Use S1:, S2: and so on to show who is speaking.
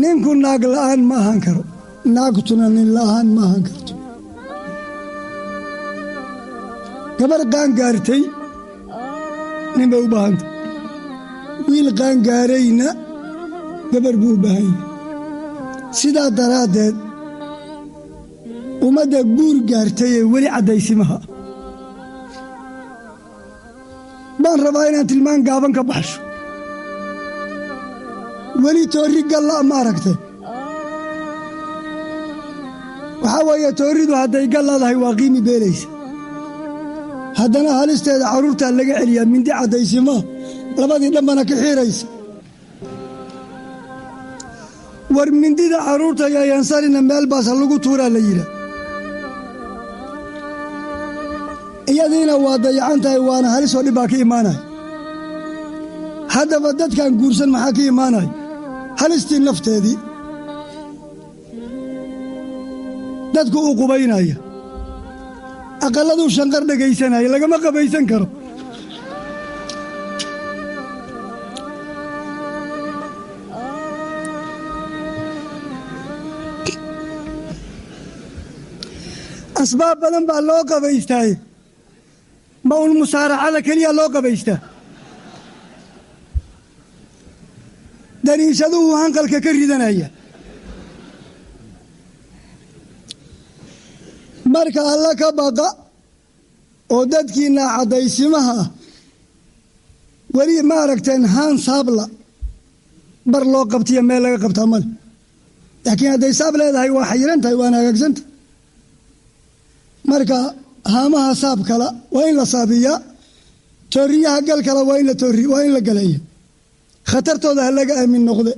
S1: نينكو ناقلان ما هنكرو ناقتنا نلاهان ما هنكرتو gabar qaan gaartay nin bay u baahanta wiil qaan gaarayna gabar buu u baahan yahay sidaa daraaddeed ummadda guur gaartay ee weli caddaysimaha baan rabaa inaan tilmaan gaaban ka baxsho weli toorri galla ma aragtay waxaa weeye toorridu hadday gallaadahay waa qiimi beelaysa haddana halisteeda carruurtaa laga celiyaa mindi caddaysimaa labadii dhanbana ka xiiraysa war mindida carruurta yayansarina meel baas ha lagu tuuraa la yidhaa iyadiina waa dayacan tahay waana halisoo dhib baa ka imaanaya haddaba dadkan guursan maxaa ka imaanaya halistii nafteedii dadku uu qubaynaya aqalladuu shanqar dhegaysanaya lagama qabaysan karo asbaab badan baa loo qabaystaaye ma un musaaracada keliya loo qabaystaa dariishaduhu hanqalka ka ridanaya marka alla ka baqa oo dadkiina caddaysimaha ah weli ma aragteen haan saabla bar loo qabtiya meel laga qabtaa male laakiin hadday saab leedahay waa xayiran tahay waana hagaagsanta marka haamaha saab kala waa in la saabiyaa tooriyaha gal kala waa in la galeeya khatartooda ha laga aamin noqde